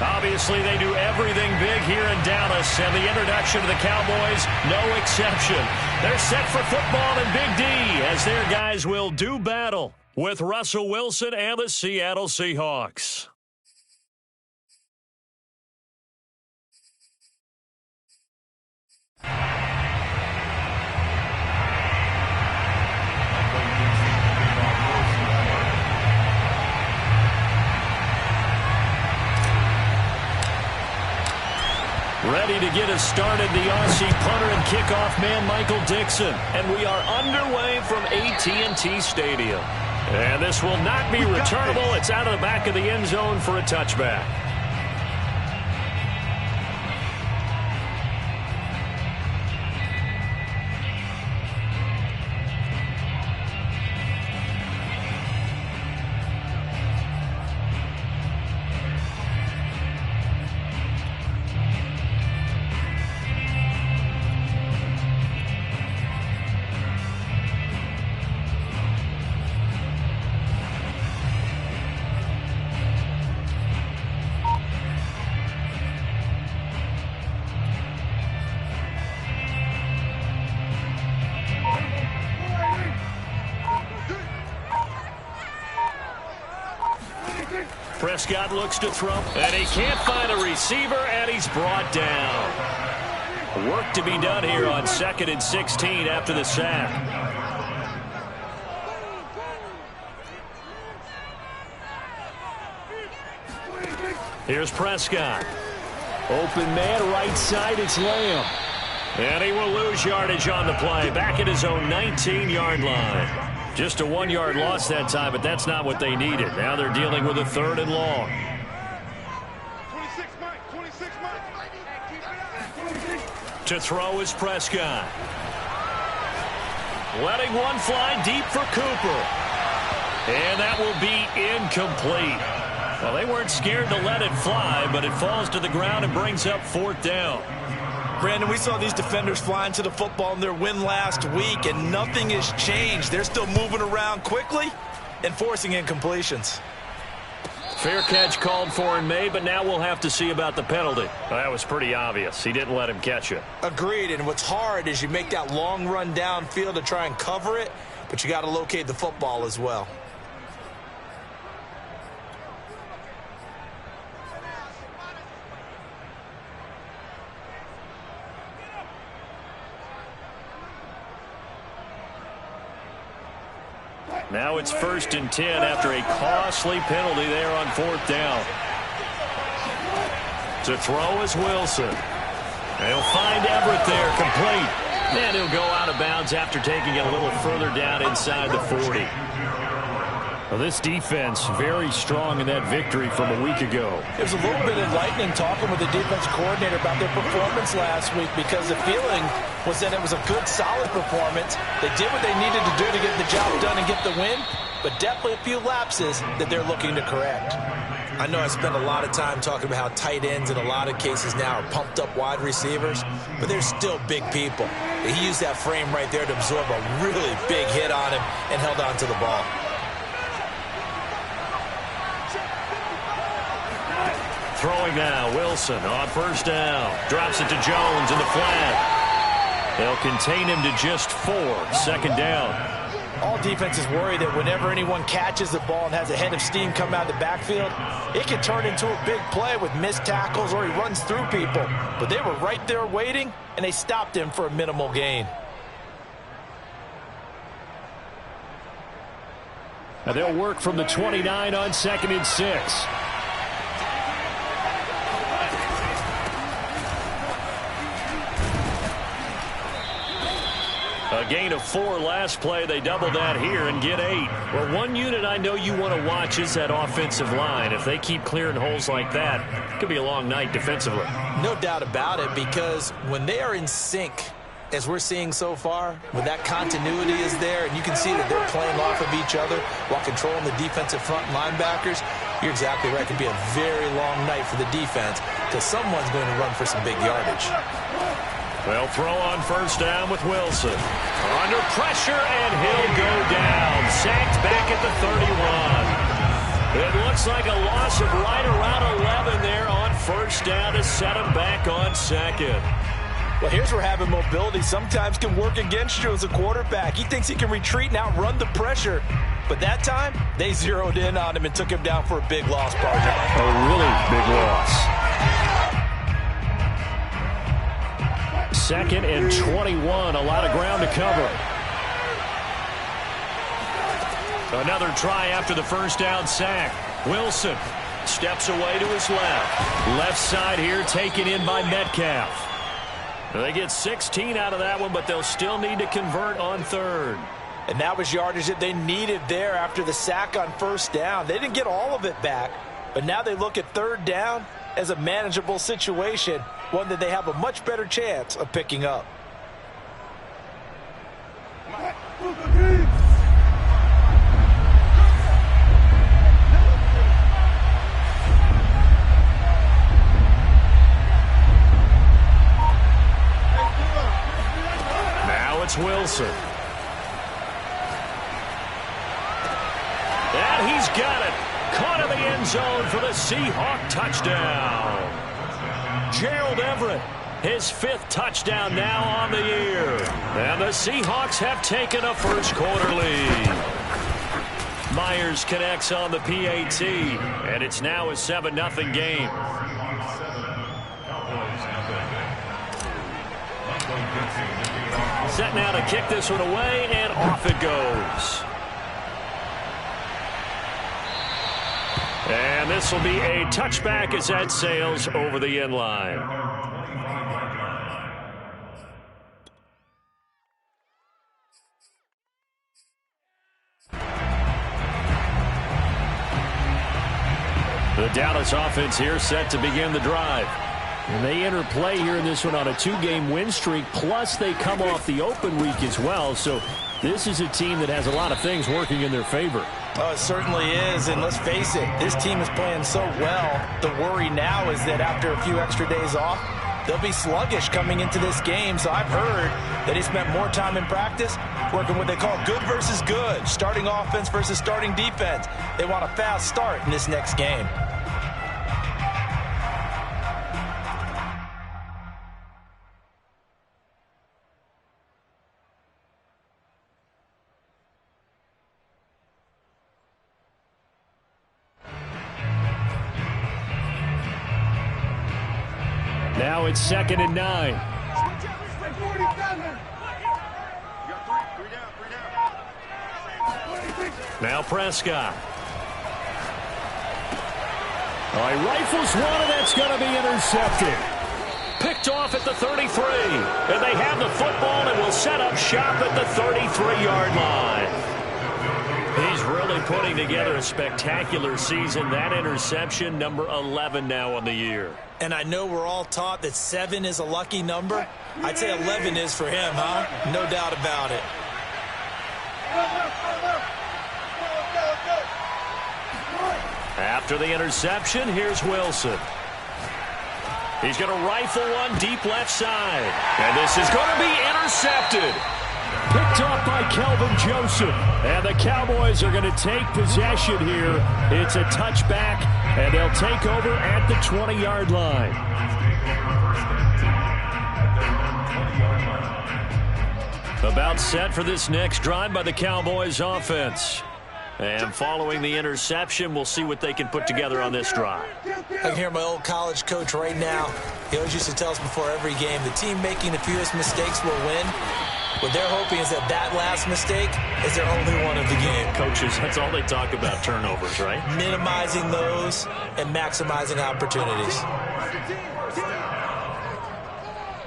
Obviously, they do everything big here in Dallas, and the introduction to the Cowboys, no exception. They're set for football in Big D as their guys will do battle with Russell Wilson and the Seattle Seahawks. Ready to get us started, the Aussie punter and kickoff man, Michael Dixon. And we are underway from AT&T Stadium. And this will not be returnable. It's out of the back of the end zone for a touchback. Prescott looks to throw, and he can't find a receiver, and he's brought down. Work to be done here on 2nd and 16 after the sack. Here's Prescott. Open man, right side, it's Lamb. And he will lose yardage on the play, back at his own 19-yard line. Just a 1-yard loss that time, but that's not what they needed. Now they're dealing with a 3rd and long. 26, Mike. 26, Mike. To throw is Prescott. Letting one fly deep for Cooper. And that will be incomplete. Well, they weren't scared to let it fly, but it falls to the ground and brings up 4th down. Brandon, we saw these defenders flying to the football in their win last week, and nothing has changed. They're still moving around quickly and forcing incompletions. Fair catch called for and made, but now we'll have to see about the penalty. Well, that was pretty obvious. He didn't let him catch it. Agreed, and what's hard is you make that long run downfield to try and cover it, but you got to locate the football as well. Now it's 1st and 10 after a costly penalty there on 4th down. To throw is Wilson. He'll find Everett there, complete. And he'll go out of bounds after taking it a little further down inside the 40. Well, this defense very strong in that victory from a week ago. It was a little bit enlightening talking with the defense coordinator about their performance last week, because the feeling was that it was a good, solid performance. They did what they needed to do to get the job done and get the win, but definitely a few lapses that they're looking to correct. I know I spent a lot of time talking about how tight ends in a lot of cases now are pumped up wide receivers, but they're still big people. He used that frame right there to absorb a really big hit on him and held on to the ball. Throwing now, Wilson on 1st down. Drops it to Jones in the flat. They'll contain him to just 4. 2nd down. All defenses worry that whenever anyone catches the ball and has a head of steam come out of the backfield, it can turn into a big play with missed tackles or he runs through people. But they were right there waiting, and they stopped him for a minimal gain. Now they'll work from the 29 on 2nd and 6. A gain of 4 last play. They double that here and get 8. Well, one unit I know you want to watch is that offensive line. If they keep clearing holes like that, it could be a long night defensively. No doubt about it, because when they are in sync, as we're seeing so far, when that continuity is there and you can see that they're playing off of each other while controlling the defensive front linebackers, you're exactly right. It could be a very long night for the defense because someone's going to run for some big yardage. They'll throw on 1st down with Wilson. Under pressure, and he'll go down. Sacked back at the 31. It looks like a loss of right around 11 there on down to set him back on second. Well, here's where having mobility sometimes can work against you as a quarterback. He thinks he can retreat and outrun the pressure. But that time, they zeroed in on him and took him down for a big loss, partner. A really big loss. 2nd and 21. A lot of ground to cover. Another try after the first down sack. Wilson steps away to his left. Left side here taken in by Metcalf. They get 16 out of that one, but they'll still need to convert on 3rd. And that was yardage that they needed there after the sack on 1st down. They didn't get all of it back, but now they look at 3rd down as a manageable situation, one that they have a much better chance of picking up. Now it's Wilson. And he's got it. Caught in the end zone for the Seahawk touchdown. Gerald Everett, his 5th touchdown now on the year. And the Seahawks have taken a first-quarter lead. Myers connects on the PAT, and it's now a 7-0 game. Set now to kick this one away, and off it goes. And this will be a touchback as that sails over the end line. The Dallas offense here set to begin the drive. And they enter play here in this one on a 2-game win streak, plus they come off the open week as well. So this is a team that has a lot of things working in their favor. Oh, it certainly is, and let's face it, this team is playing so well. The worry now is that after a few extra days off, they'll be sluggish coming into this game. So I've heard that he spent more time in practice working what they call good versus good, starting offense versus starting defense. They want a fast start in this next game. Now it's 2nd and 9. Now Prescott. He rifles one, and that's going to be intercepted. Picked off at the 33. And they have the football and will set up shop at the 33-yard line. He's really putting together a spectacular season. That interception, number 11 now on the year. And I know we're all taught that 7 is a lucky number. I'd say 11 is for him, huh? No doubt about it. After the interception, here's Wilson. He's going to rifle one deep left side. And this is going to be intercepted. Picked off by Kelvin Joseph. And the Cowboys are going to take possession here. It's a touchback, and they'll take over at the 20-yard line. About set for this next drive by the Cowboys offense. And following the interception, we'll see what they can put together on this drive. I can hear my old college coach right now. He always used to tell us before every game, the team making the fewest mistakes will win. What they're hoping is that that last mistake is their only one of the game. Coaches, that's all they talk about, turnovers, right? Minimizing those and maximizing opportunities.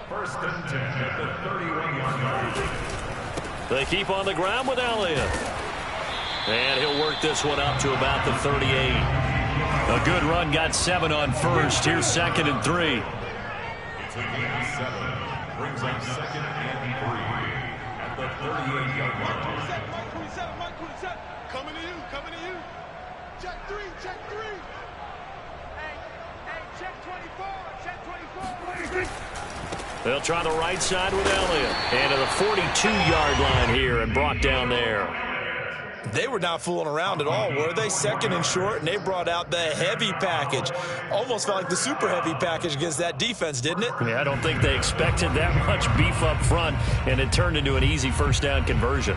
First and 10 at the 31-yard line. They keep on the ground with Elliott. And he'll work this one up to about the 38. A good run, got 7 on first. Here's 2nd and 3. It's a gain of 7. Brings up 2nd and 3 at the 38-yard line. 27, Mike 27. Coming to you. Check 3. Hey, check 24. They'll try the right side with Elliott. And to the 42-yard line here and brought down there. They were not fooling around at all, were they? Second and short, and they brought out the heavy package. Almost felt like the super heavy package against that defense, didn't it? Yeah, I don't think they expected that much beef up front, and it turned into an easy first down conversion.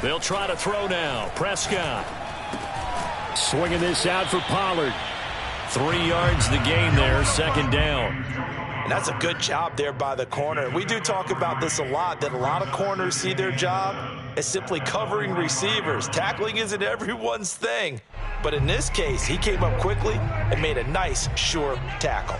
They'll try to throw now. Prescott swinging this out for Pollard. 3 yards the gain there, second down. And that's a good job there by the corner. We do talk about this a lot, that a lot of corners see their job as simply covering receivers. Tackling isn't everyone's thing. But in this case, he came up quickly and made a nice, sure tackle.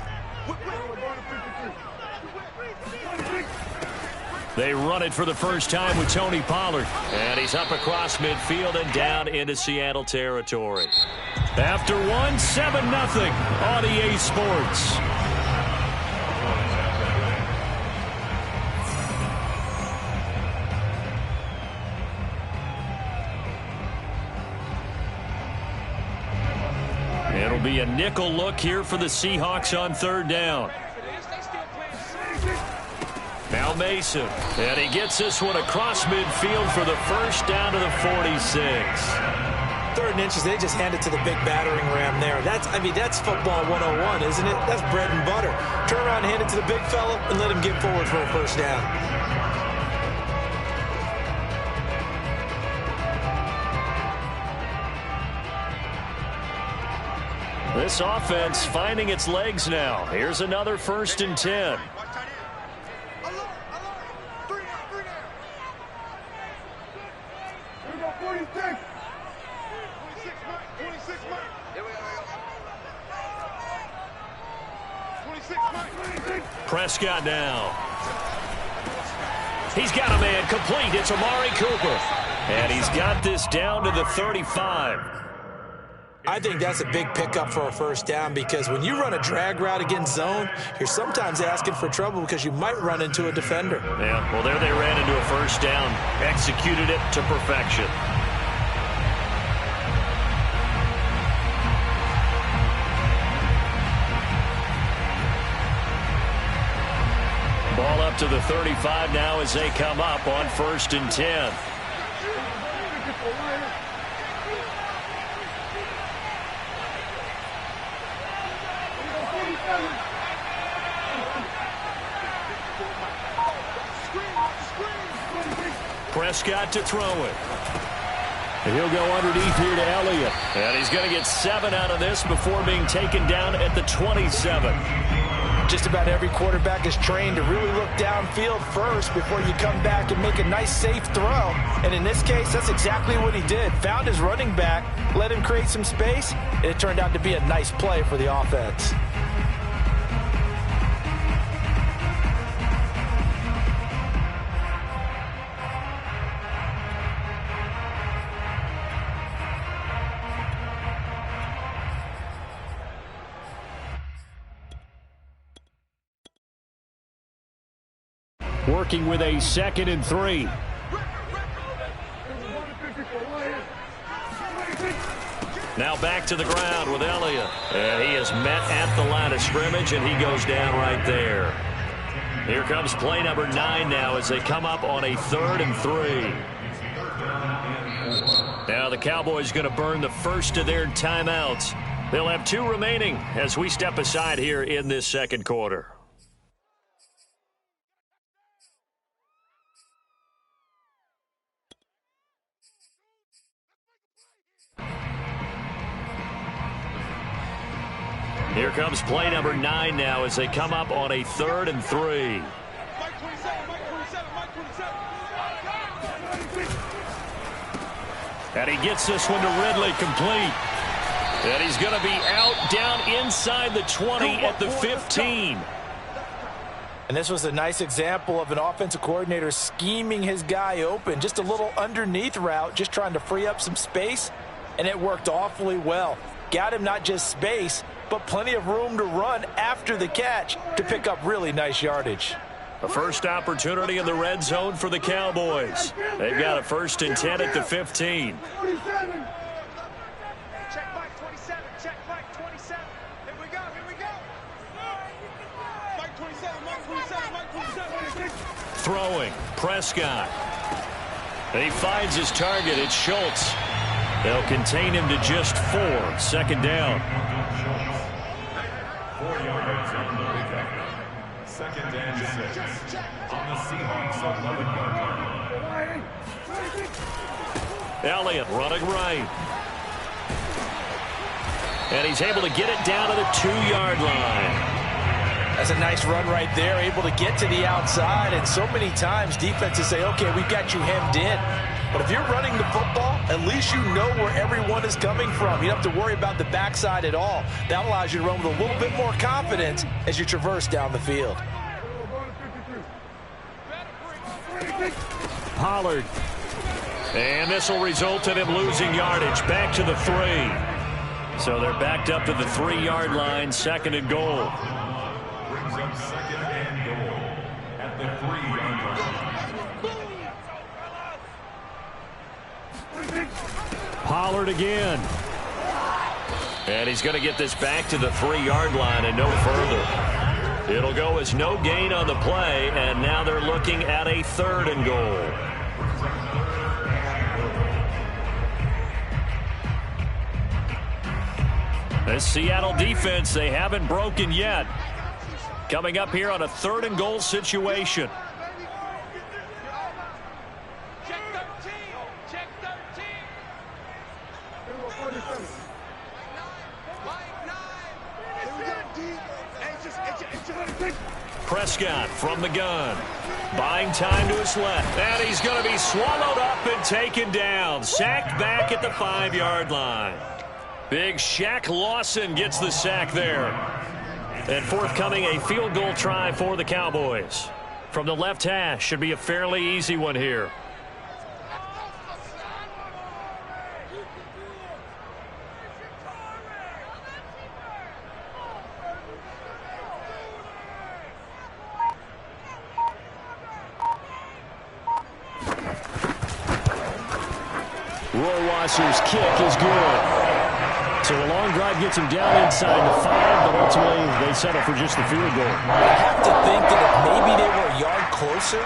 They run it for the first time with Tony Pollard. And he's up across midfield and down into Seattle territory. After one, 7-0 on EA Sports. It'll be a nickel look here for the Seahawks on third down. Now Mason, and he gets this one across midfield for the first down to the 46. 3rd and inches, they just hand it to the big battering ram there. That's football 101, isn't it? That's bread and butter. Turn around, hand it to the big fella, and let him get forward for a first down. This offense finding its legs now. Here's another 1st and 10. Prescott now. He's got a man complete. It's Amari Cooper. And he's got this down to the 35. I think that's a big pickup for a first down, because when you run a drag route against zone, you're sometimes asking for trouble because you might run into a defender. Yeah, well, there they ran into a first down. Executed it to perfection. Ball up to the 35 now as they come up on 1st and 10. Prescott to throw it. And he'll go underneath here to Elliott. And he's going to get 7 out of this before being taken down at the 27. Just about every quarterback is trained to really look downfield first before you come back and make a nice, safe throw. And in this case, that's exactly what he did. Found his running back, let him create some space, and it turned out to be a nice play for the offense. Working with a 2nd and 3. Now back to the ground with Elliott. And he is met at the line of scrimmage, and he goes down right there. Here comes play number 9 now as they come up on a 3rd and 3. Now the Cowboys going to burn the first of their timeouts. They'll have 2 remaining as we step aside here in this second quarter. Here comes play number 9 now as they come up on a 3rd and 3. And he gets this one to Ridley complete. And he's going to be out down inside the 20 at the 15. And this was a nice example of an offensive coordinator scheming his guy open. Just a little underneath route, just trying to free up some space. And it worked awfully well. Got him not just space, but plenty of room to run after the catch to pick up really nice yardage. A first opportunity in the red zone for the Cowboys. They've got a 1st and 10 at the 15. Check Mike 27. Check Mike 27. Here we go. Here we go. Mike 27. Mike 27. Mike 27. Throwing. Prescott. And he finds his target. It's Schultz. They'll contain him to just 4. 2nd down. 4 yards on the pickup. 2nd and 6 on the Seahawks 11-yard line. Elliott running right. And he's able to get it down to the 2-yard line. That's a nice run right there, able to get to the outside. And so many times defenses say, okay, we've got you hemmed in. But if you're running the football, at least you know where everyone is coming from. You don't have to worry about the backside at all. That allows you to run with a little bit more confidence as you traverse down the field. Pollard. And this will result in him losing yardage. Back to the 3. So they're backed up to the 3-yard line. 2nd and goal. Brings up 2nd and goal at the 3-yard line. Pollard again. And he's going to get this back to the 3-yard line and no further. It'll go as no gain on the play, and now they're looking at a 3rd and goal. The Seattle defense, they haven't broken yet. Coming up here on a 3rd and goal situation. Check 13. Check 13. Mike 9. Prescott from the gun. Buying time to his left. And he's going to be swallowed up and taken down. Sacked back at the 5-yard line. Big Shaq Lawson gets the sack there. And forthcoming a field goal try for the Cowboys. From the left hash, should be a fairly easy one here. Rohrwasser's kick is good. So a long drive gets him down inside the 5, but ultimately they settle for just the field goal. I have to think that if maybe they were a yard closer,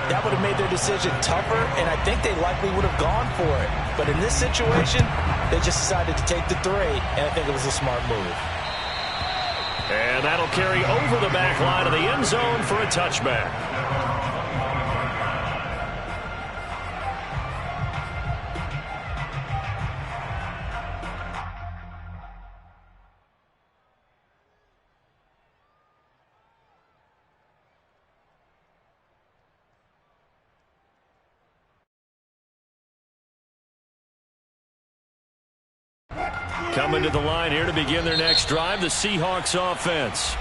that would have made their decision tougher, and I think they likely would have gone for it. But in this situation, they just decided to take the 3, and I think it was a smart move. And that'll carry over the back line of the end zone for a touchback. Coming to the line here to begin their next drive, the Seahawks offense.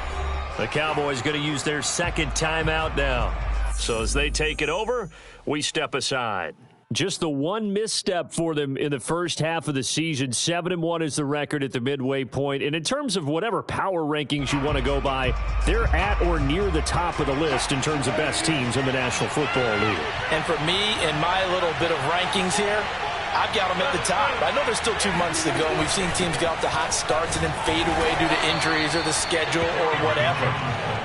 The Cowboys going to use their 2nd timeout now. So as they take it over, we step aside. Just the one misstep for them in the first half of the season. 7-1 is the record at the midway point. And in terms of whatever power rankings you want to go by, they're at or near the top of the list in terms of best teams in the National Football League. And for me, in my little bit of rankings here, I've got them at the top. I know there's still 2 months to go, and we've seen teams get off to hot starts and then fade away due to injuries or the schedule or whatever.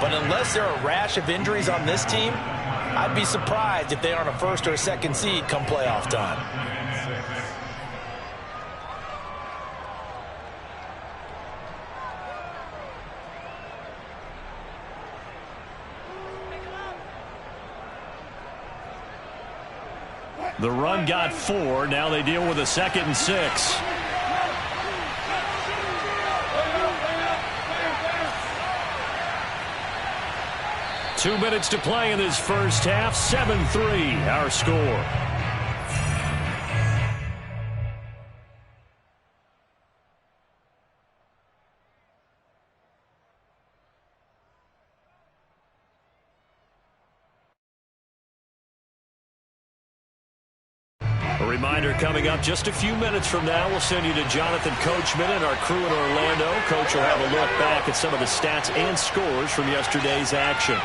But unless there are a rash of injuries on this team, I'd be surprised if they aren't a 1st or a 2nd seed come playoff time. The run got 4. Now they deal with a 2nd and 6. Two minutes to play in this first half. 7-3 our score. A reminder coming up just a few minutes from now, we'll send you to Jonathan Coachman and our crew in Orlando. Coach will have a look back at some of the stats and scores from yesterday's action.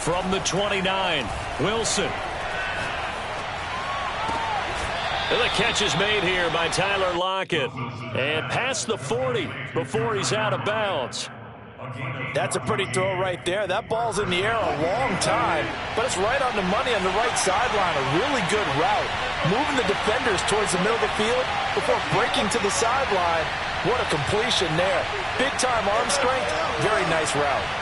From the 29, Wilson. And the catch is made here by Tyler Lockett. And past the 40 before he's out of bounds. That's a pretty throw right there. That ball's in the air a long time, but it's right on the money on the right sideline. A really good route. Moving the defenders towards the middle of the field before breaking to the sideline. What a completion there. Big-time arm strength. Very nice route.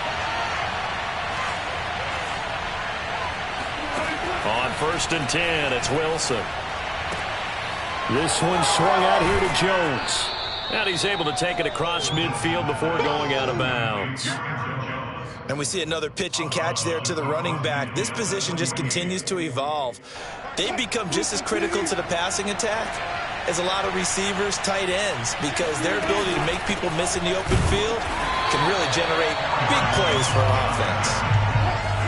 On 1st and 10, it's Wilson. This one swung out here to Jones. And he's able to take it across midfield before going out of bounds. And we see another pitch and catch there to the running back. This position just continues to evolve. They become just as critical to the passing attack as a lot of receivers, tight ends, because their ability to make people miss in the open field can really generate big plays for offense.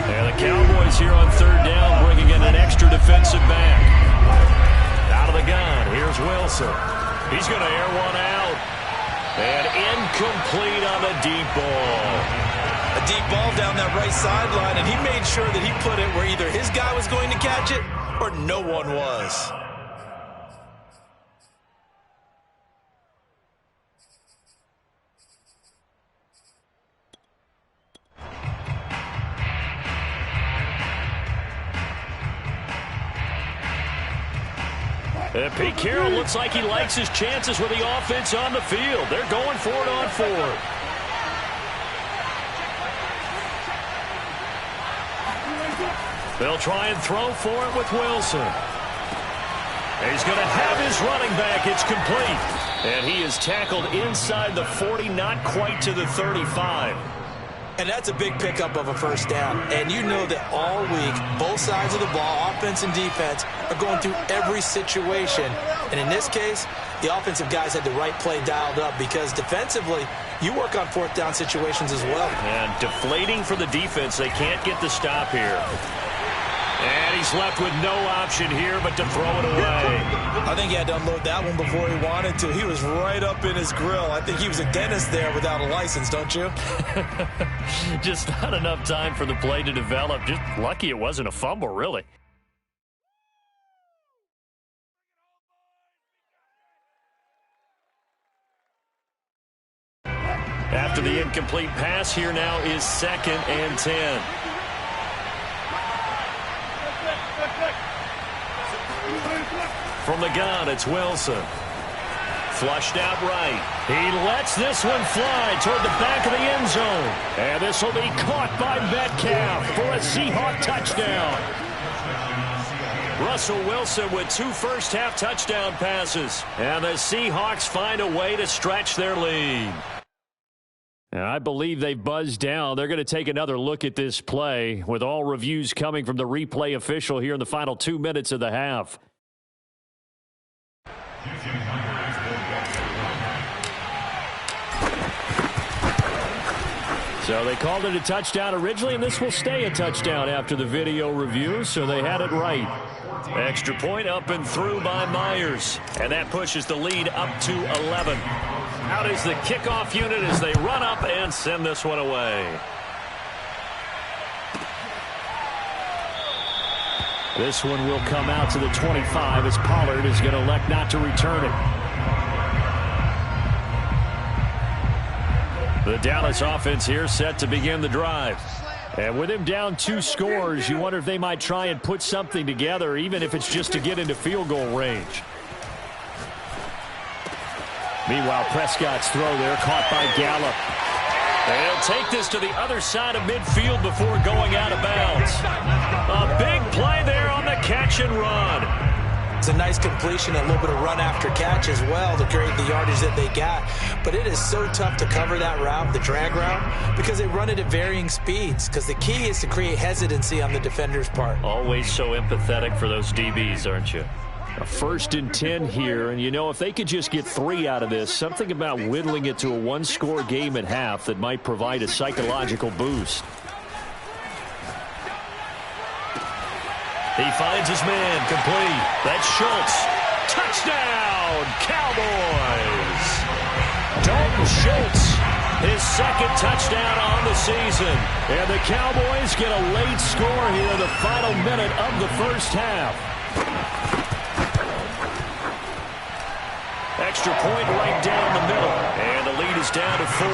And the Cowboys here on 3rd down, bringing in an extra defensive back. Out of the gun, here's Wilson. He's going to air one out. And incomplete on the deep ball. A deep ball down that right sideline, and he made sure that he put it where either his guy was going to catch it or no one was. Pete Carroll looks like he likes his chances with the offense on the field. They're going for it on 4th. They'll try and throw for it with Wilson. He's going to have his running back. It's complete. And he is tackled inside the 40, not quite to the 35. And that's a big pickup of a 1st down. And you know that all week, both sides of the ball, offense and defense, are going through every situation. And in this case, the offensive guys had the right play dialed up because defensively, you work on 4th down situations as well. And deflating for the defense. They can't get the stop here. And he's left with no option here but to throw it away. I think he had to unload that one before he wanted to. He was right up in his grill. I think he was a dentist there without a license, don't you? Just not enough time for the play to develop. Just lucky it wasn't a fumble, really. After the incomplete pass, here now is 2nd and 10. From the gun, it's Wilson. Flushed out right. He lets this one fly toward the back of the end zone. And this will be caught by Metcalf for a Seahawk touchdown. Russell Wilson with 2 first-half touchdown passes. And the Seahawks find a way to stretch their lead. Now, I believe they've buzzed down. They're going to take another look at this play with all reviews coming from the replay official here in the final 2 minutes of the half. So they called it a touchdown originally, and this will stay a touchdown after the video review, so they had it right. Extra point up and through by Myers, and that pushes the lead up to 11. Out is the kickoff unit as they run up and send this one away. This one will come out to the 25 as Pollard is going to elect not to return it. The Dallas offense here set to begin the drive. And with him down 2 scores, you wonder if they might try and put something together, even if it's just to get into field goal range. Meanwhile, Prescott's throw there caught by Gallup. And he'll take this to the other side of midfield before going out of bounds. A big play there on the catch and run. It's a nice completion, a little bit of run after catch as well to create the yardage that they got. But it is so tough to cover that route, the drag route, because they run it at varying speeds. Because the key is to create hesitancy on the defender's part. Always so empathetic for those DBs, aren't you? A 1st and 10 here, and you know, if they could just get 3 out of this, something about whittling it to a 1-score game at half that might provide a psychological boost. He finds his man, complete. That's Schultz. Touchdown, Cowboys! Dalton Schultz His second touchdown on the season. And the Cowboys get a late score here in the final minute of the first half. Extra point right down the middle. And the lead is down to 4.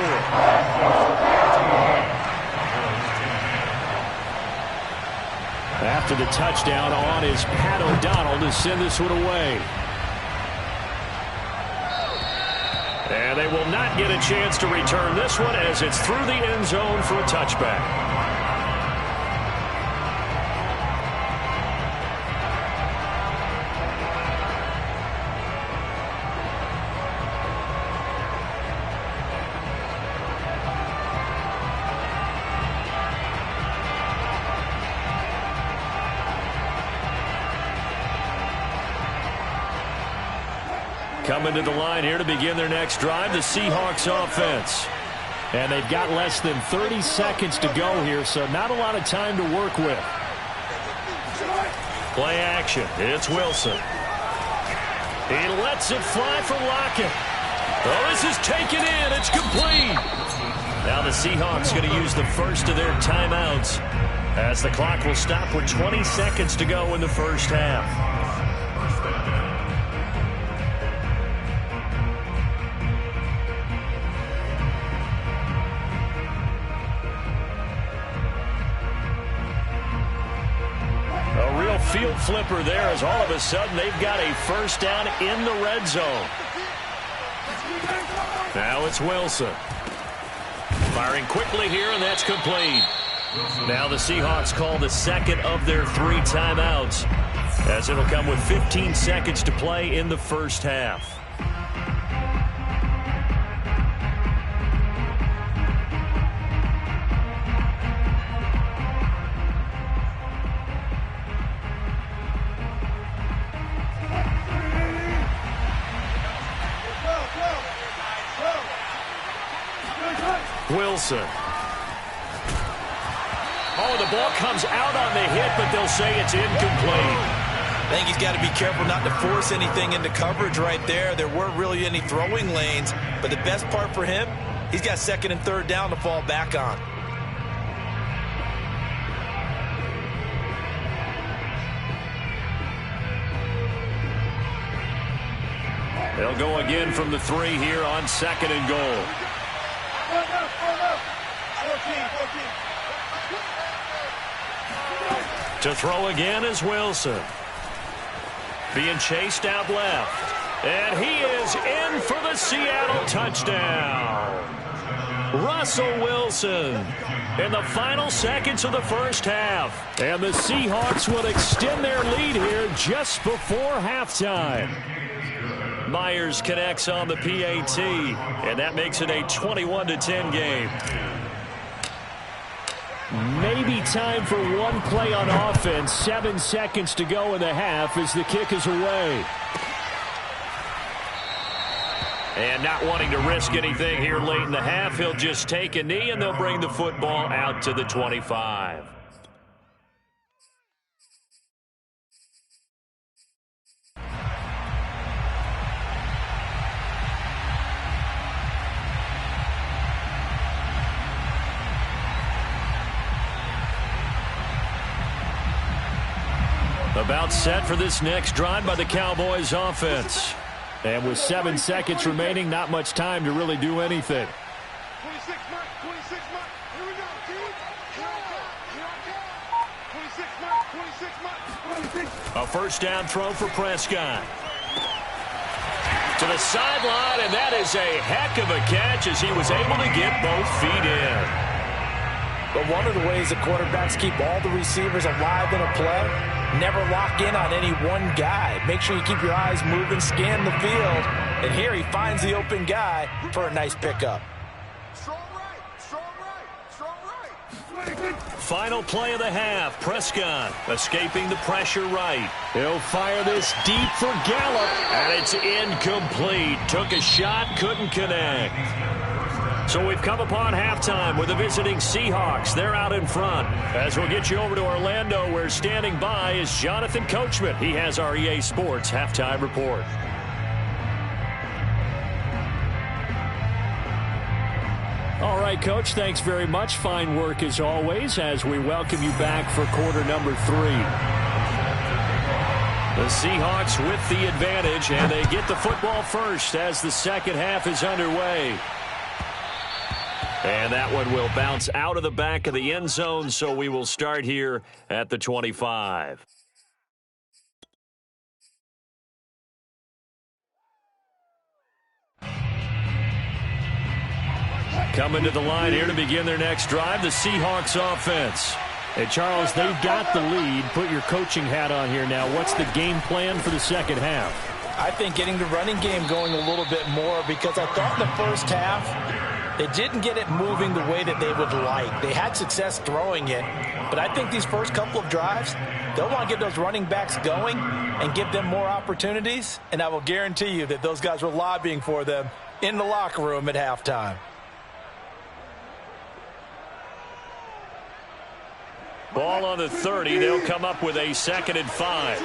After the touchdown on is Pat O'Donnell to send this one away. And they will not get a chance to return this one as it's through the end zone for a touchback. Coming to the line here to begin their next drive, the Seahawks offense. And they've got less than 30 seconds to go here, so not a lot of time to work with. Play action. It's Wilson. He lets it fly for Lockett. Oh, this is taken in. It's complete. Now the Seahawks going to use the first of their timeouts as the clock will stop with 20 seconds to go in the first half. Field flipper there as all of a sudden they've got a first down in the red zone. Now it's Wilson. Firing quickly here, and that's complete. Now the Seahawks call the second of their 3 timeouts as it'll come with 15 seconds to play in the first half. Wilson. Oh, the ball comes out on the hit, but they'll say it's incomplete. I think he's got to be careful not to force anything into coverage right there. There weren't really any throwing lanes, but the best part for him, he's got second and third down to fall back on. They'll go again from the 3 here on second and goal. To throw again is Wilson. Being chased out left. And he is in for the Seattle touchdown. Russell Wilson in the final seconds of the first half. And the Seahawks will extend their lead here just before halftime. Myers connects on the PAT, and that makes it a 21-10 game. Maybe time for one play on offense. 7 seconds to go in the half as the kick is away. And not wanting to risk anything here late in the half, he'll just take a knee, and they'll bring the football out to the 25. About set for this next drive by the Cowboys offense. And with 7 seconds remaining, not much time to really do anything. 26 mark, 26 mark. Here we go, team. Here I go. 26 mark, 26 mark. A first down throw for Prescott. To the sideline, and that is a heck of a catch as he was able to get both feet in. But one of the ways the quarterbacks keep all the receivers alive in a play, never lock in on any one guy. Make sure you keep your eyes moving, scan the field. And here he finds the open guy for a nice pickup. Strong right, strong right, strong right. Final play of the half. Prescott escaping the pressure right. He'll fire this deep for Gallup, and it's incomplete. Took a shot, couldn't connect. So we've come upon halftime with the visiting Seahawks. They're out in front. As we'll get you over to Orlando, where standing by is Jonathan Coachman. He has our EA Sports halftime report. All right, Coach, thanks very much. Fine work as always as we welcome you back for quarter number 3. The Seahawks with the advantage, and they get the football first as the second half is underway. And that one will bounce out of the back of the end zone, so we will start here at the 25. Coming to the line here to begin their next drive, the Seahawks offense. Hey, Charles, they've got the lead. Put your coaching hat on here now. What's the game plan for the second half? I think getting the running game going a little bit more, because I thought in the first half they didn't get it moving the way that they would like. They had success throwing it, but I think these first couple of drives, they'll want to get those running backs going and give them more opportunities, and I will guarantee you that those guys were lobbying for them in the locker room at halftime. Ball on the 30. They'll come up with a 2nd and 5.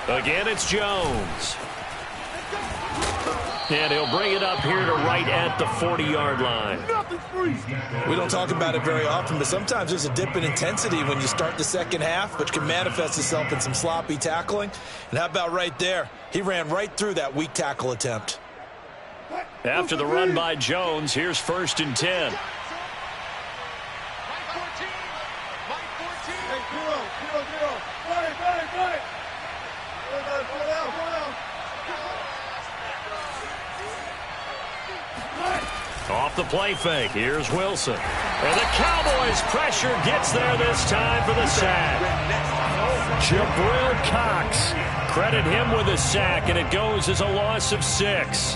Again, it's Jones. And he'll bring it up here to right at the 40-yard line. We don't talk about it very often, but sometimes there's a dip in intensity when you start the second half, which can manifest itself in some sloppy tackling. And how about right there? He ran right through that weak tackle attempt. After the run by Jones, here's 1st and 10. Off the play fake, here's Wilson. And the Cowboys pressure gets there this time for the sack. Jabril Cox. Credit him with a sack, and it goes as a loss of 6.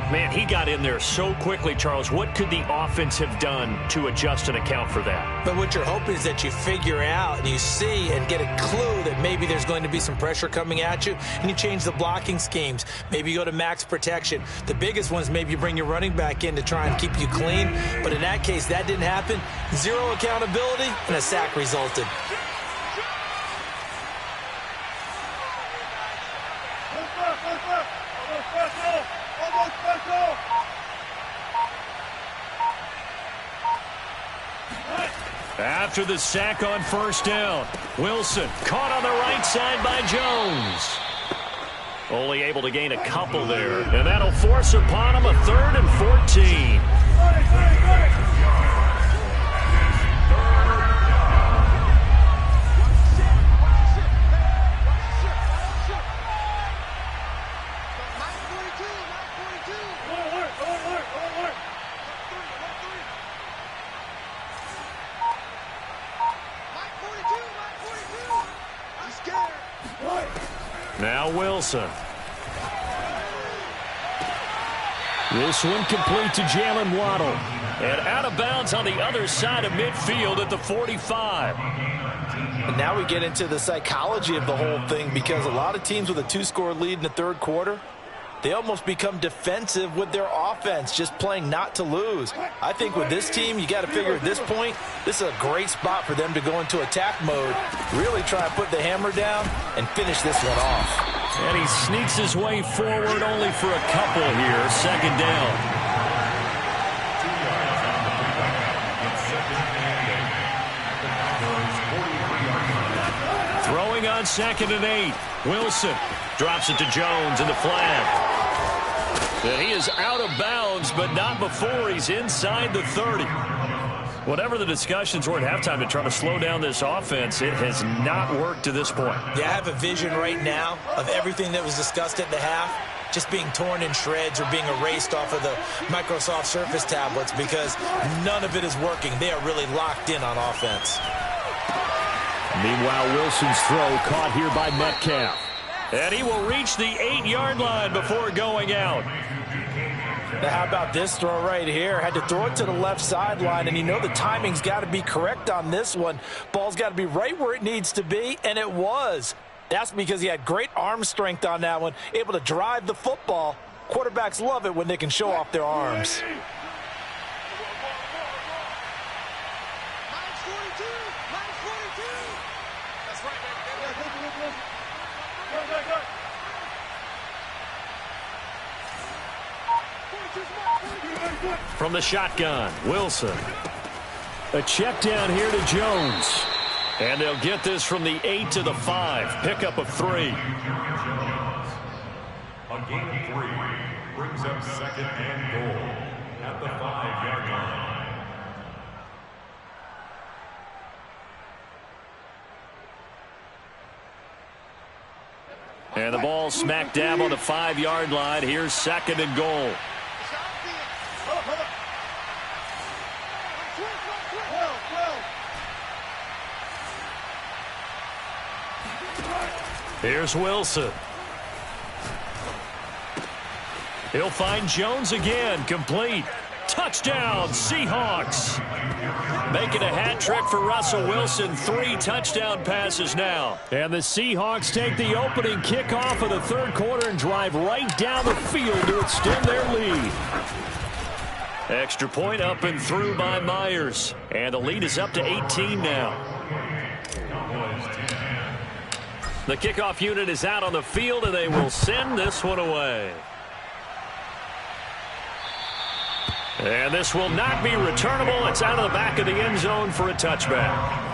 Man, he got in there so quickly, Charles. What could the offense have done to adjust and account for that? But what you're hoping is that you figure out and you see and get a clue that maybe there's going to be some pressure coming at you, and you change the blocking schemes. Maybe you go to max protection. The biggest one is maybe you bring your running back in to try and keep you clean. But in that case, that didn't happen. 0 accountability, and a sack resulted. After the sack on 1st down, Wilson caught on the right side by Jones. Only able to gain a couple there, and that'll force upon him a 3rd and 14. Now Wilson. This one complete to Jalen Waddle. And out of bounds on the other side of midfield at the 45. And now we get into the psychology of the whole thing, because a lot of teams with a 2-score lead in the 3rd quarter, they almost become defensive with their offense, just playing not to lose. I think with this team, you got to figure at this point, this is a great spot for them to go into attack mode, really try to put the hammer down and finish this one off. And he sneaks his way forward only for a couple here. 2nd down. Throwing on 2nd and 8. Wilson drops it to Jones in the flat. And he is out of bounds, but not before he's inside the 30. Whatever the discussions were at halftime to try to slow down this offense, it has not worked to this point. Yeah, I have a vision right now of everything that was discussed at the half just being torn in shreds or being erased off of the Microsoft Surface tablets, because none of it is working. They are really locked in on offense. Meanwhile, Wilson's throw caught here by Metcalf. And he will reach the 8-yard line before going out. Now, how about this throw right here? Had to throw it to the left sideline, and you know the timing's got to be correct on this one. Ball's got to be right where it needs to be, and it was. That's because he had great arm strength on that one, able to drive the football. Quarterbacks love it when they can show off their arms. From the shotgun, Wilson. A check down here to Jones. And they'll get this from the 8 to the 5. Pickup of 3. A gain of 3 brings up second and goal at the 5-yard line. And the ball smack dab on the 5-yard line. Here's second and goal. Here's Wilson. He'll find Jones again. Complete. Touchdown, Seahawks. Making a hat trick for Russell Wilson. 3 touchdown passes now. And the Seahawks take the opening kickoff of the third quarter and drive right down the field to extend their lead. Extra point up and through by Myers. And the lead is up to 18 now. The kickoff unit is out on the field, and they will send this one away. And this will not be returnable. It's out of the back of the end zone for a touchback.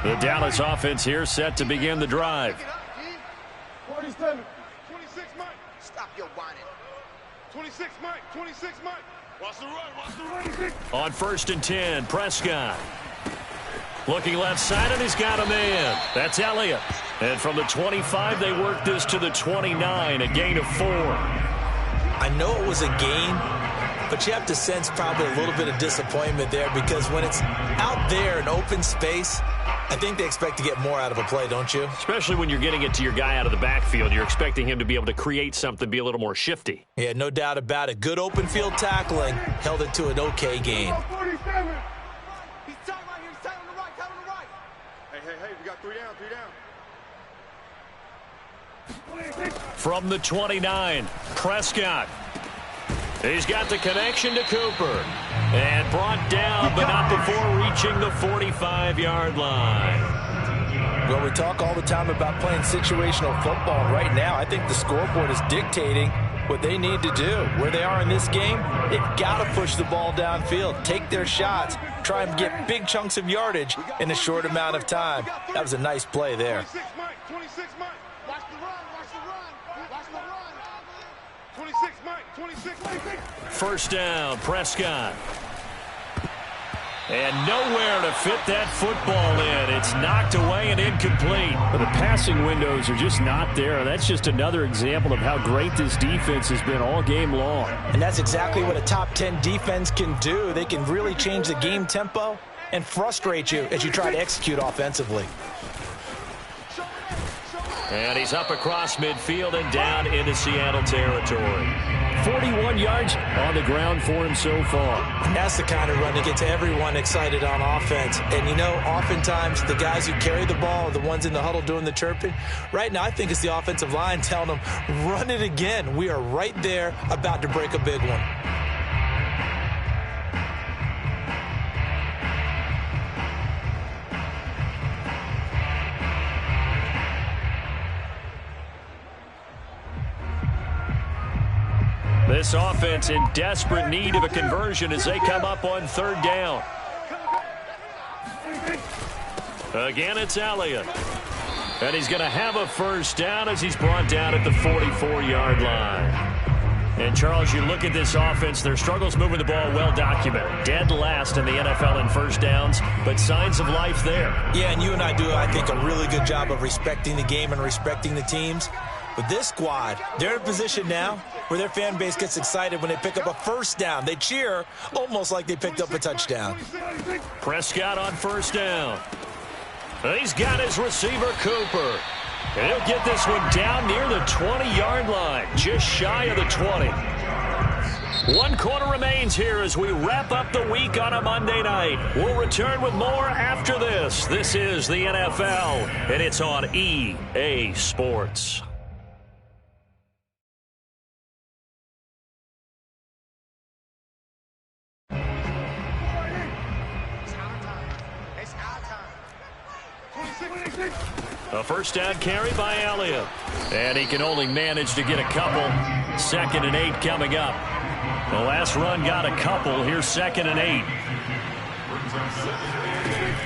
The Dallas offense here set to begin the drive. 47. 26, Mike. Stop your whining. 26, Mike. 26, Mike. Watch the run. Watch the run. On 1st and 10, Prescott. Looking left side, and he's got a man. That's Elliott. And from the 25, they work this to the 29, a gain of 4. I know it was a gain, but you have to sense probably a little bit of disappointment there, because when it's out there in open space, I think they expect to get more out of a play, don't you? Especially when you're getting it to your guy out of the backfield. You're expecting him to be able to create something, be a little more shifty. Yeah, no doubt about it. Good open field tackling held it to an okay gain. 47. He's tight right here. He's tight on the right. Tight on the right. Hey. We got 3 down. From the 29, Prescott. He's got the connection to Cooper. And brought down, but not before reaching the 45-yard line. Well, we talk all the time about playing situational football. And right now, I think the scoreboard is dictating what they need to do. Where they are in this game, they've got to push the ball downfield, take their shots, try and get big chunks of yardage in a short amount of time. That was a nice play there. 26, Mike. 26, Mike. Watch the run. Watch the run. Watch the run. 26, Mike. 26, Mike. 1st down, Prescott. And nowhere to fit that football in. It's knocked away and incomplete. But the passing windows are just not there. That's just another example of how great this defense has been all game long. And that's exactly what a top 10 defense can do. They can really change the game tempo and frustrate you as you try to execute offensively. And he's up across midfield and down into Seattle territory. 41 yards on the ground for him so far. That's the kind of run that gets everyone excited on offense. And, you know, oftentimes the guys who carry the ball are the ones in the huddle doing the chirping. Right now, I think it's the offensive line telling them, run it again. We are right there about to break a big one. This offense in desperate need of a conversion as they come up on 3rd down. Again, it's Elliott. And he's going to have a 1st down as he's brought down at the 44-yard line. And, Charles, you look at this offense, their struggles moving the ball well documented. Dead last in the NFL in 1st downs, but signs of life there. Yeah, and you and I do, I think, a really good job of respecting the game and respecting the teams. But this squad, they're in a position now where their fan base gets excited when they pick up a 1st down. They cheer almost like they picked up a touchdown. Prescott on 1st down. He's got his receiver, Cooper. And he'll get this one down near the 20-yard line, just shy of the 20. 1 quarter remains here as we wrap up the week on a Monday night. We'll return with more after this. This is the NFL, and it's on EA Sports. A first down carry by Elliott. And he can only manage to get a couple. 2nd and 8 coming up. The last run got a couple. Here's 2nd and 8.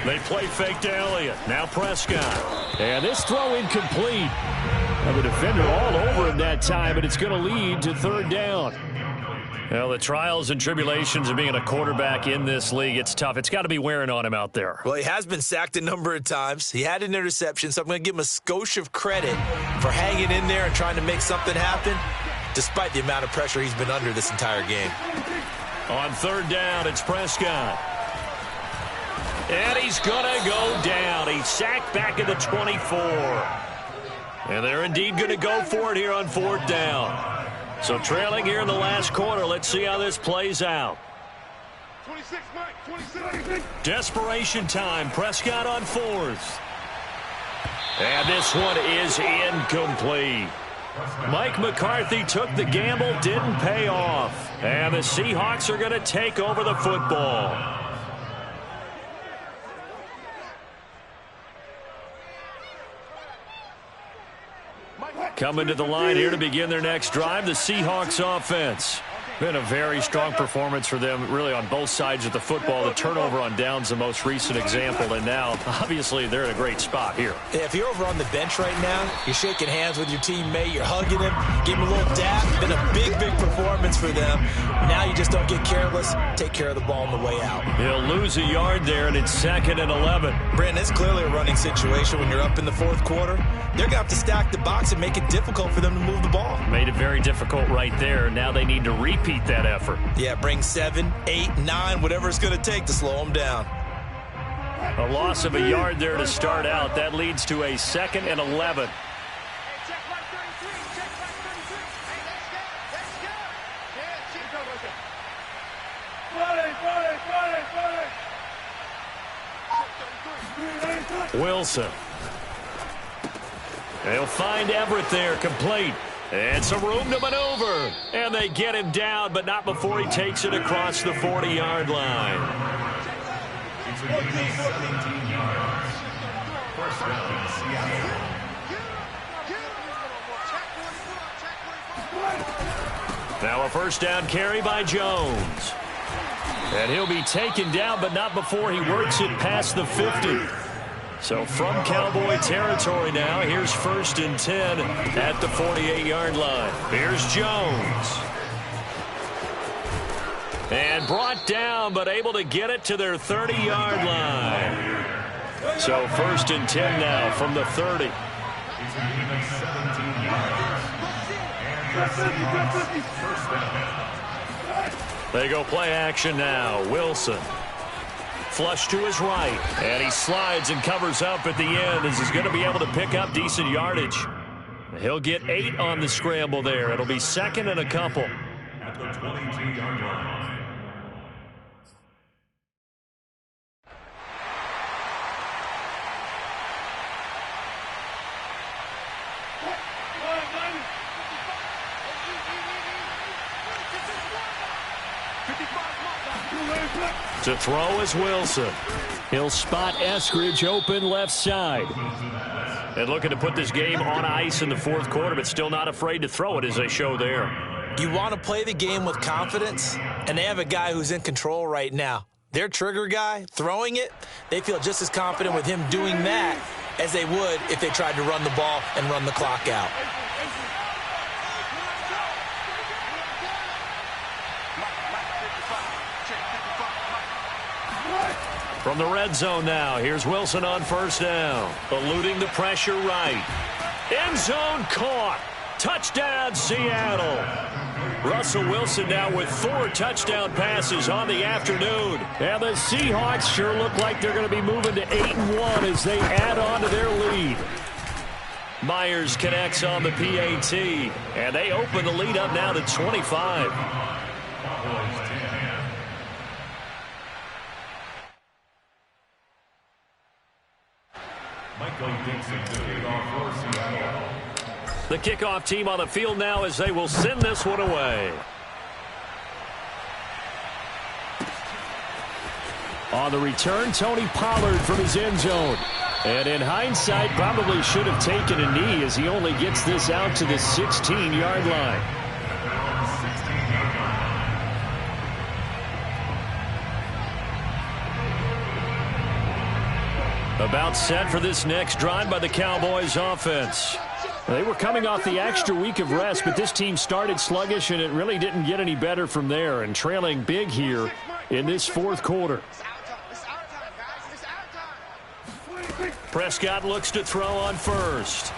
They play fake to Elliott. Now Prescott. And this throw incomplete. The defender all over him that time, but it's going to lead to 3rd down. Well, the trials and tribulations of being a quarterback in this league, it's tough. It's got to be wearing on him out there. Well, he has been sacked a number of times. He had an interception, so I'm going to give him a skosh of credit for hanging in there and trying to make something happen, despite the amount of pressure he's been under this entire game. On 3rd down, it's Prescott. And he's going to go down. He's sacked back at the 24. And they're indeed going to go for it here on 4th down. So trailing here in the last quarter. Let's see how this plays out. 26, Mike, 26. Desperation time. Prescott on 4th. And this one is incomplete. Mike McCarthy took the gamble, didn't pay off. And the Seahawks are going to take over the football. Coming to the line here to begin their next drive, the Seahawks offense. Been a very strong performance for them, really, on both sides of the football. The turnover on downs, the most recent example, and now, obviously, they're in a great spot here. Yeah, if you're over on the bench right now, you're shaking hands with your teammate, you're hugging him, give him a little dap. Been a big, big performance for them. Now you just don't get careless. Take care of the ball on the way out. He'll lose a yard there, and it's 2nd and 11. Brandon, it's clearly a running situation when you're up in the 4th quarter. They're going to have to stack the box and make it difficult for them to move the ball. Made it very difficult right there. Now they need to repeat that effort. Yeah, bring 7, 8, 9, whatever it's going to take to slow them down. A loss of a yard there to start out. That leads to a 2nd and 11. Wilson. They'll find Everett there, complete. And some room to maneuver. And they get him down, but not before he takes it across the 40-yard line. Now a first down carry by Jones. And he'll be taken down, but not before he works it past the 50. So from Cowboy territory now, here's 1st and 10 at the 48-yard line. Here's Jones. And brought down, but able to get it to their 30-yard line. So 1st and 10 now from the 30. They go play action now. Wilson. Flush to his right, and he slides and covers up at the end as he's going to be able to pick up decent yardage. He'll get 8 on the scramble there. It'll be 2nd and a couple. At the 22-yard line. To throw is Wilson. He'll spot Eskridge open left side. And looking to put this game on ice in the 4th quarter, but still not afraid to throw it as they show there. You want to play the game with confidence, and they have a guy who's in control right now. Their trigger guy, throwing it, they feel just as confident with him doing that as they would if they tried to run the ball and run the clock out. From the red zone now, here's Wilson on 1st down. Eluding the pressure right. End zone caught. Touchdown, Seattle. Russell Wilson now with 4 touchdown passes on the afternoon. And the Seahawks sure look like they're going to be moving to 8-1 as they add on to their lead. Myers connects on the PAT, and they open the lead up now to 25. Cowboys 10. Michael Dixon to kick off for Seattle. The kickoff team on the field now as they will send this one away. On the return, Tony Pollard from his end zone. And in hindsight, probably should have taken a knee as he only gets this out to the 16-yard line. About set for this next drive by the Cowboys offense. They were coming off the extra week of rest, but this team started sluggish, and it really didn't get any better from there, and trailing big here in this fourth quarter. Prescott looks to throw on first.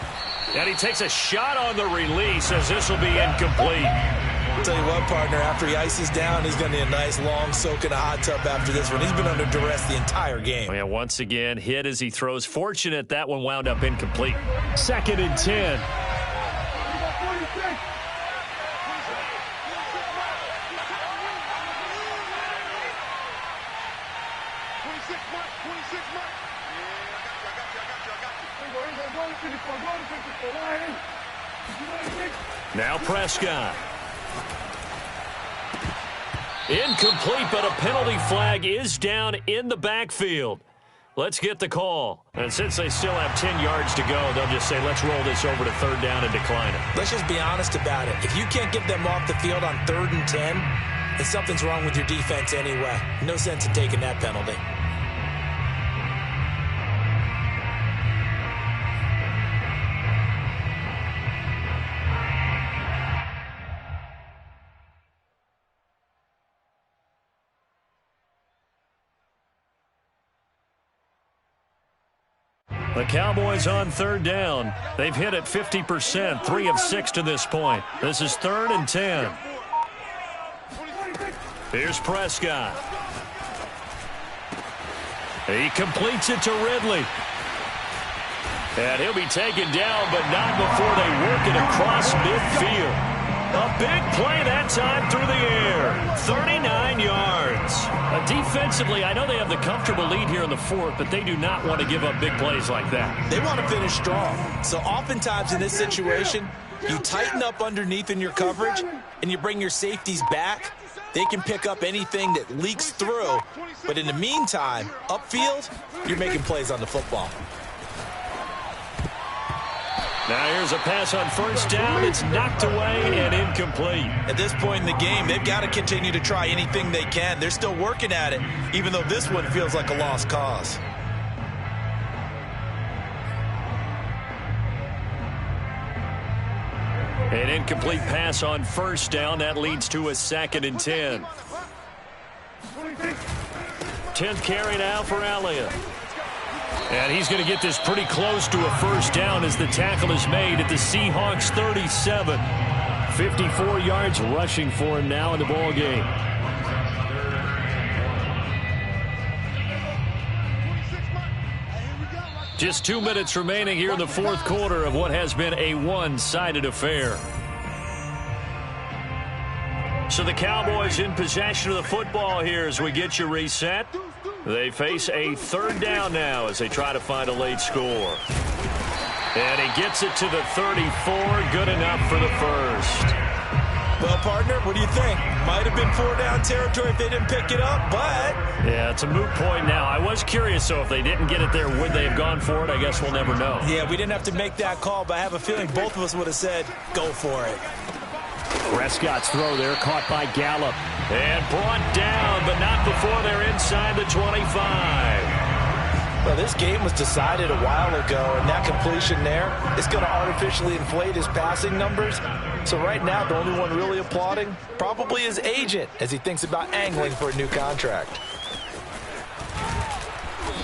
And he takes a shot on the release as this will be incomplete. I'll tell you what, partner, after he ices down, he's going to need a nice long soak in a hot tub after this one. He's been under duress the entire game. And once again, hit as he throws. Fortunate that one wound up incomplete. 2nd and 10. Now Prescott. Incomplete, but a penalty flag is down in the backfield. Let's get the call. And since they still have 10 yards to go, they'll just say, let's roll this over to 3rd down and decline it. Let's just be honest about it. If you can't get them off the field on 3rd and 10, then something's wrong with your defense anyway. No sense in taking that penalty. The Cowboys on 3rd down. They've hit it 50%, 3 of 6 to this point. This is 3rd and 10. Here's Prescott. He completes it to Ridley. And he'll be taken down, but not before they work it across midfield. A big play that time through the air. 39 yards. Defensively, I know they have the comfortable lead here in the 4th, but they do not want to give up big plays like that. They want to finish strong. So oftentimes in this situation, you tighten up underneath in your coverage, and you bring your safeties back. They can pick up anything that leaks through. But in the meantime, upfield, you're making plays on the football. Now here's a pass on 1st down. It's knocked away and incomplete. At this point in the game, they've got to continue to try anything they can. They're still working at it, even though this one feels like a lost cause. An incomplete pass on 1st down. That leads to a 2nd and 10. 10th carry now for Elliott. And he's going to get this pretty close to a 1st down as the tackle is made at the Seahawks 37. 54 yards rushing for him now in the ball game. Just 2 minutes remaining here in the 4th quarter of what has been a one-sided affair. So the Cowboys in possession of the football here as we get you reset. They face a 3rd down now as they try to find a late score. And he gets it to the 34. Good enough for the 1st. Well, partner, what do you think? Might have been 4-down territory if they didn't pick it up, but... Yeah, it's a moot point now. I was curious, so if they didn't get it there, would they have gone for it? I guess we'll never know. Yeah, we didn't have to make that call, but I have a feeling both of us would have said, go for it. Prescott's throw there caught by Gallup. And brought down, but not before they're inside the 25. Well, this game was decided a while ago, and that completion there is going to artificially inflate his passing numbers. So right now, the only one really applauding probably his agent as he thinks about angling for a new contract.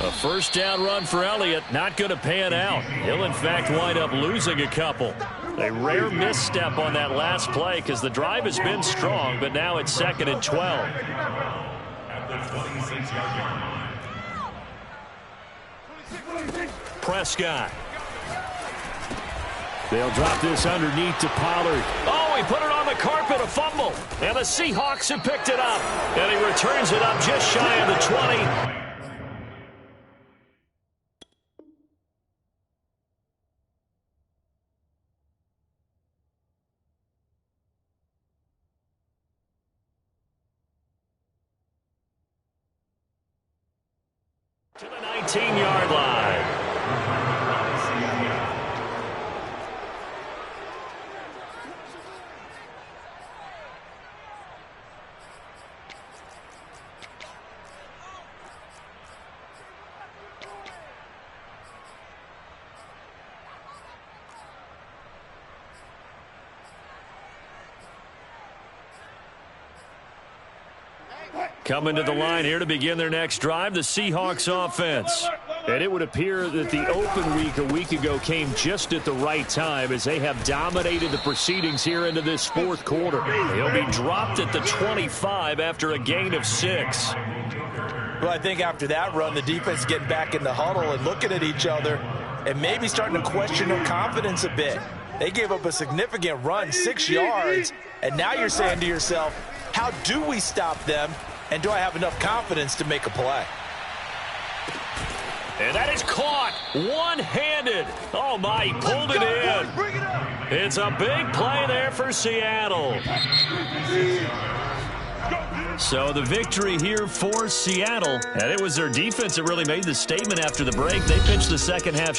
A 1st down run for Elliott, not going to pan out. He'll, in fact, wind up losing a couple. A rare misstep on that last play because the drive has been strong, but now it's 2nd and 12. At the 26-yard line. Prescott. They'll drop this underneath to Pollard. Oh, They put it on the carpet, a fumble. And the Seahawks have picked it up. And he returns it up just shy of the 20. To the 19-yard line. Coming to the line here to begin their next drive, the Seahawks offense. And it would appear that the open week a week ago came just at the right time as they have dominated the proceedings here into this fourth quarter. They'll be dropped at the 25 after a gain of 6. Well, I think after that run, the defense is getting back in the huddle and looking at each other and maybe starting to question their confidence a bit. They gave up a significant run, 6 yards, and now you're saying to yourself, how do we stop them? And do I have enough confidence to make a play? And that is caught one-handed. Oh, my, he pulled it in. It's a big play there for Seattle. So the victory here for Seattle. And it was their defense that really made the statement after the break. They pitched the second half